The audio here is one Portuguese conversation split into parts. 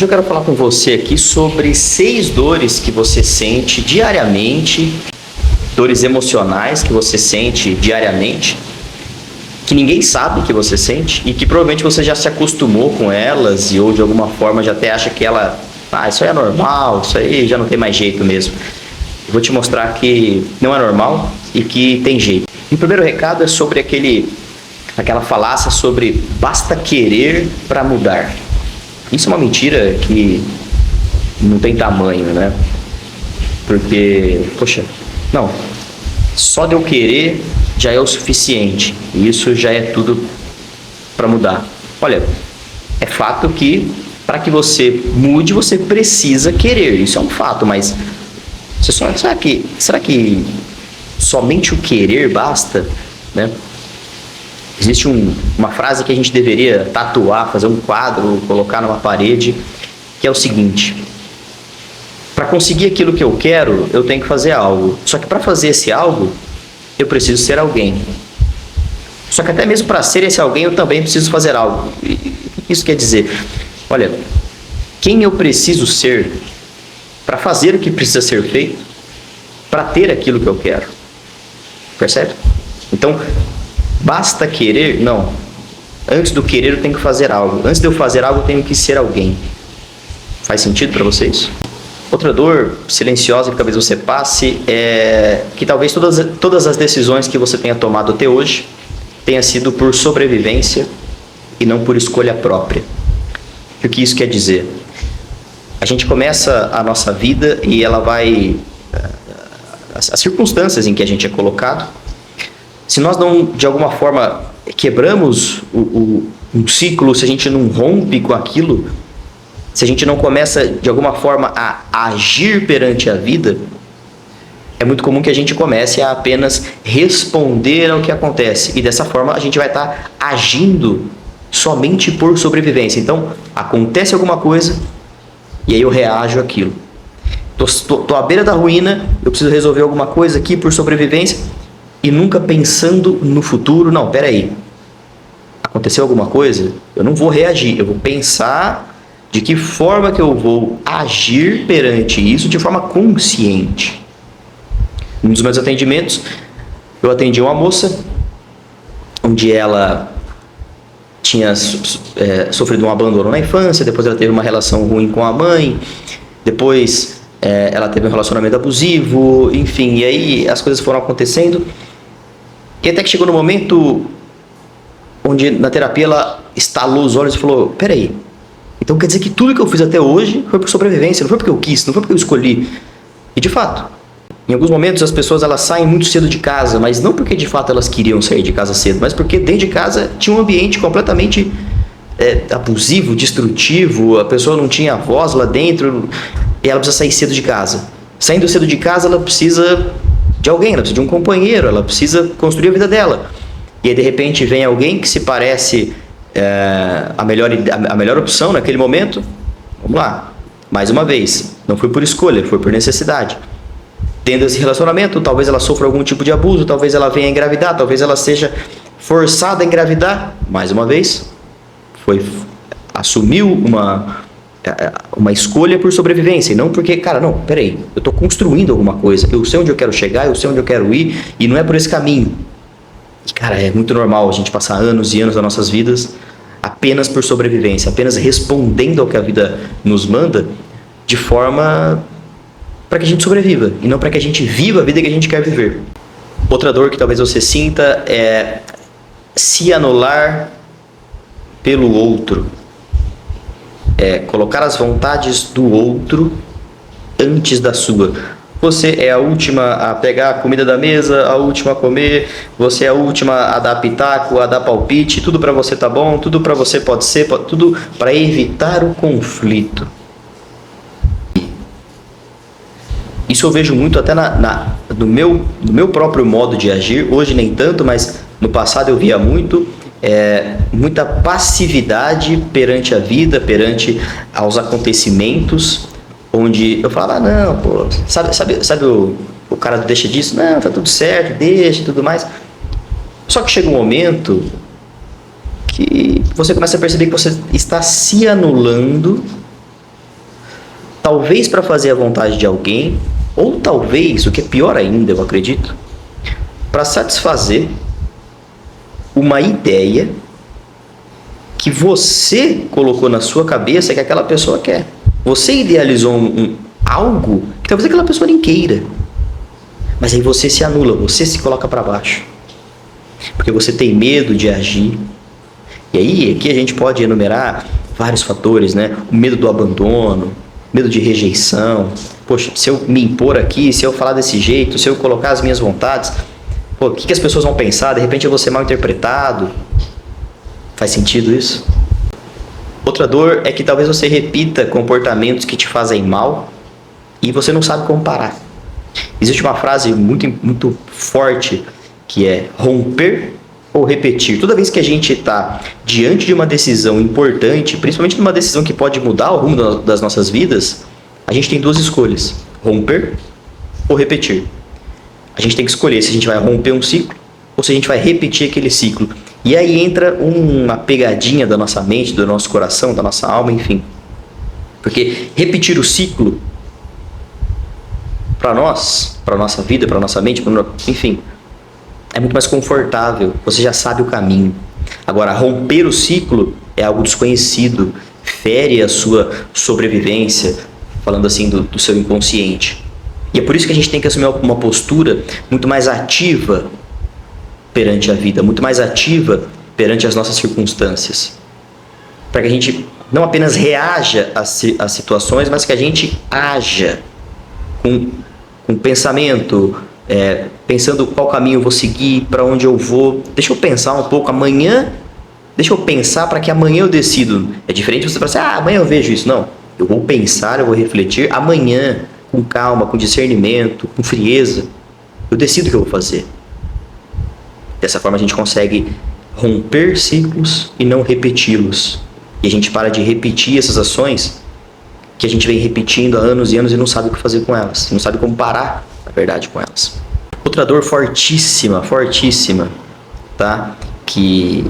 Eu quero falar com você aqui sobre 6 dores que você sente diariamente, dores emocionais que você sente diariamente, que ninguém sabe que você sente e que provavelmente você já se acostumou com elas ou de alguma forma já até acha que isso aí é normal, isso aí já não tem mais jeito mesmo. Eu vou te mostrar que não é normal e que tem jeito. E o primeiro recado é sobre aquela falácia sobre basta querer para mudar. Isso é uma mentira que não tem tamanho, né? Porque, não, só de eu querer já é o suficiente. E isso já é tudo para mudar. Olha, é fato que para que você mude, você precisa querer. Isso é um fato, mas será que somente o querer basta, né? Existe uma frase que a gente deveria tatuar, fazer um quadro, colocar numa parede, que é o seguinte: para conseguir aquilo que eu quero, eu tenho que fazer algo. Só que para fazer esse algo, eu preciso ser alguém. Só que até mesmo para ser esse alguém, eu também preciso fazer algo. E o que isso quer dizer? Olha, quem eu preciso ser para fazer o que precisa ser feito, para ter aquilo que eu quero. Percebe? Então, basta querer? Não. Antes do querer, eu tenho que fazer algo. Antes de eu fazer algo, eu tenho que ser alguém. Faz sentido para vocês? Outra dor silenciosa que talvez você passe é que talvez todas as decisões que você tenha tomado até hoje tenha sido por sobrevivência e não por escolha própria. O que isso quer dizer? A gente começa a nossa vida e ela vai... As circunstâncias em que a gente é colocado, se nós não, de alguma forma, quebramos um ciclo, se a gente não rompe com aquilo, se a gente não começa, de alguma forma, a agir perante a vida, é muito comum que a gente comece a apenas responder ao que acontece. E dessa forma, a gente vai estar agindo somente por sobrevivência. Então, acontece alguma coisa e aí eu reajo àquilo. Tô à beira da ruína, eu preciso resolver alguma coisa aqui por sobrevivência, e nunca pensando no futuro. Não, peraí, aconteceu alguma coisa, eu não vou reagir, eu vou pensar de que forma que eu vou agir perante isso de forma consciente. Num dos meus atendimentos, eu atendi uma moça onde ela tinha sofrido um abandono na infância, depois ela teve uma relação ruim com a mãe, depois ela teve um relacionamento abusivo, enfim, e aí as coisas foram acontecendo. E até que chegou no momento onde na terapia ela estalou os olhos e falou: peraí, então quer dizer que tudo que eu fiz até hoje foi por sobrevivência, não foi porque eu quis, não foi porque eu escolhi. E de fato, em alguns momentos as pessoas elas saem muito cedo de casa, mas não porque de fato elas queriam sair de casa cedo, mas porque dentro de casa tinha um ambiente completamente abusivo, destrutivo, a pessoa não tinha voz lá dentro e ela precisa sair cedo de casa. Saindo cedo de casa, ela precisa de alguém, ela precisa de um companheiro, ela precisa construir a vida dela. E aí de repente vem alguém que se parece a melhor opção naquele momento. Vamos lá, mais uma vez, não foi por escolha, foi por necessidade. Tendo esse relacionamento, talvez ela sofra algum tipo de abuso, talvez ela venha engravidar, talvez ela seja forçada a engravidar. Mais uma vez, assumiu uma escolha por sobrevivência, e não porque, não, peraí, eu estou construindo alguma coisa, eu sei onde eu quero chegar, eu sei onde eu quero ir, e não é por esse caminho. E, é muito normal a gente passar anos e anos das nossas vidas apenas por sobrevivência, apenas respondendo ao que a vida nos manda, de forma para que a gente sobreviva, e não para que a gente viva a vida que a gente quer viver. Outra dor que talvez você sinta é se anular pelo outro. Colocar as vontades do outro antes da sua. Você é a última a pegar a comida da mesa, a última a comer, você é a última a dar pitaco, a dar palpite, tudo para você tá bom, tudo para você pode ser, tudo para evitar o conflito. Isso eu vejo muito até no meu próprio modo de agir. Hoje nem tanto, mas no passado eu via muita passividade perante a vida, perante aos acontecimentos, onde eu falava: não, pô, sabe o cara deixa disso? Não, tá tudo certo, deixa e tudo mais. Só que chega um momento que você começa a perceber que você está se anulando talvez para fazer a vontade de alguém, ou talvez, o que é pior ainda, eu acredito, para satisfazer uma ideia que você colocou na sua cabeça que aquela pessoa quer. Você idealizou algo que talvez aquela pessoa nem queira. Mas aí você se anula, você se coloca para baixo. Porque você tem medo de agir. E aí, aqui a gente pode enumerar vários fatores, né? O medo do abandono, medo de rejeição. Poxa, se eu me impor aqui, se eu falar desse jeito, se eu colocar as minhas vontades, pô, o que as pessoas vão pensar? De repente eu vou ser mal interpretado. Faz sentido isso? Outra dor é que talvez você repita comportamentos que te fazem mal e você não sabe como parar. Existe uma frase muito forte que é romper ou repetir. Toda vez que a gente está diante de uma decisão importante, principalmente de uma decisão que pode mudar o rumo das nossas vidas, a gente tem duas escolhas: romper ou repetir. A gente tem que escolher se a gente vai romper um ciclo ou se a gente vai repetir aquele ciclo. E aí entra uma pegadinha da nossa mente, do nosso coração, da nossa alma, enfim. Porque repetir o ciclo, para nós, para nossa vida, para nossa mente, enfim, é muito mais confortável. Você já sabe o caminho. Agora, romper o ciclo é algo desconhecido, fere a sua sobrevivência, falando assim do seu inconsciente. E é por isso que a gente tem que assumir uma postura muito mais ativa perante a vida, muito mais ativa perante as nossas circunstâncias. Para que a gente não apenas reaja às situações, mas que a gente haja com pensamento, pensando qual caminho eu vou seguir, para onde eu vou. Deixa eu pensar um pouco amanhã, deixa eu pensar para que amanhã eu decido. É diferente você falar assim, amanhã eu vejo isso. Não, eu vou pensar, eu vou refletir amanhã, com calma, com discernimento, com frieza. Eu decido o que eu vou fazer. Dessa forma a gente consegue romper ciclos e não repeti-los. E a gente para de repetir essas ações que a gente vem repetindo há anos e anos e não sabe o que fazer com elas. Não sabe como parar, na verdade, com elas. Outra dor fortíssima, tá? Que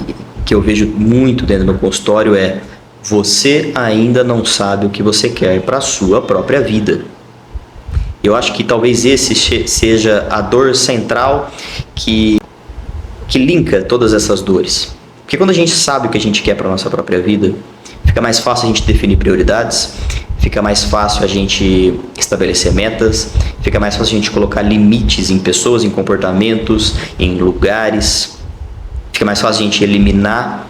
eu vejo muito dentro do meu consultório é: você ainda não sabe o que você quer para a sua própria vida. Eu acho que talvez esse seja a dor central que linka todas essas dores. Porque quando a gente sabe o que a gente quer para a nossa própria vida, fica mais fácil a gente definir prioridades, fica mais fácil a gente estabelecer metas, fica mais fácil a gente colocar limites em pessoas, em comportamentos, em lugares, fica mais fácil a gente eliminar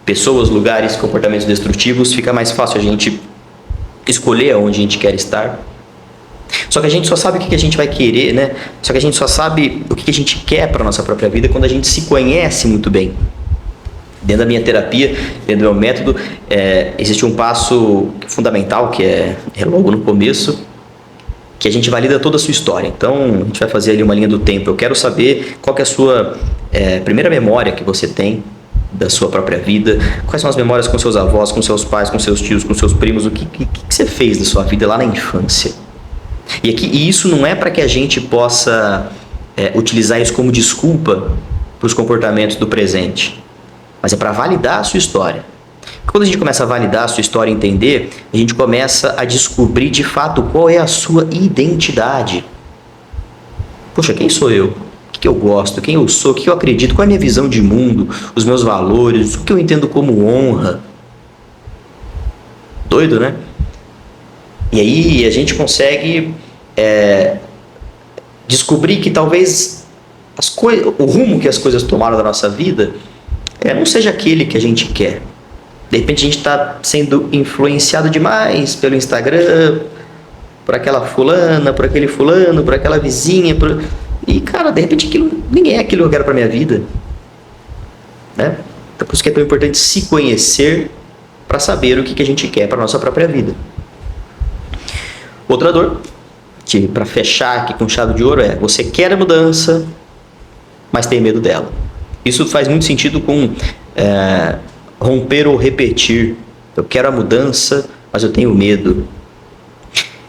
pessoas, lugares, comportamentos destrutivos, fica mais fácil a gente escolher aonde a gente quer estar. Só que a gente só sabe o que a gente vai querer, né? Só que a gente só sabe o que a gente quer para a nossa própria vida quando a gente se conhece muito bem. Dentro da minha terapia, dentro do meu método, existe um passo fundamental que é logo no começo, que a gente valida toda a sua história. Então, a gente vai fazer ali uma linha do tempo. Eu quero saber qual que é a sua primeira memória que você tem da sua própria vida, quais são as memórias com seus avós, com seus pais, com seus tios, com seus primos, o que você fez da sua vida lá na infância. E isso não é para que a gente possa utilizar isso como desculpa para os comportamentos do presente, mas é para validar a sua história. Quando a gente começa a validar a sua história e entender, a gente começa a descobrir de fato qual é a sua identidade. Poxa, quem sou eu? O que eu gosto? Quem eu sou? O que eu acredito? Qual é a minha visão de mundo? Os meus valores? O que eu entendo como honra? Doido, né? E aí a gente consegue descobrir que talvez o rumo que as coisas tomaram da nossa vida não seja aquele que a gente quer. De repente a gente está sendo influenciado demais pelo Instagram, por aquela fulana, por aquele fulano, por aquela vizinha. E, cara, de repente aquilo nem é aquilo que eu quero para minha vida. Né? Então, por isso que é tão importante se conhecer para saber o que a gente quer para a nossa própria vida. Outra dor, que para fechar aqui com chave de ouro você quer a mudança, mas tem medo dela. Isso faz muito sentido com romper ou repetir. Eu quero a mudança, mas eu tenho medo.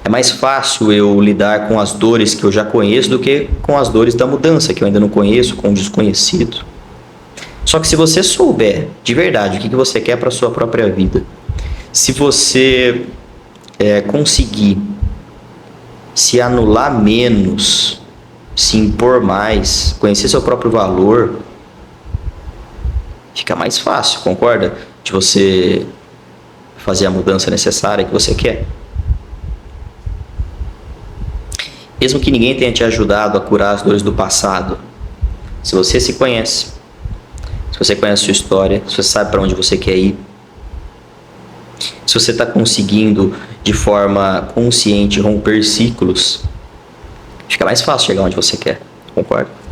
É mais fácil eu lidar com as dores que eu já conheço do que com as dores da mudança, que eu ainda não conheço, com o desconhecido. Só que se você souber de verdade o que você quer para a sua própria vida, se você conseguir se anular menos, se impor mais, conhecer seu próprio valor, fica mais fácil, concorda? De você fazer a mudança necessária que você quer. Mesmo que ninguém tenha te ajudado a curar as dores do passado, se você se conhece, se você conhece a sua história, se você sabe para onde você quer ir, se você está conseguindo de forma consciente romper ciclos, fica mais fácil chegar onde você quer, concorda?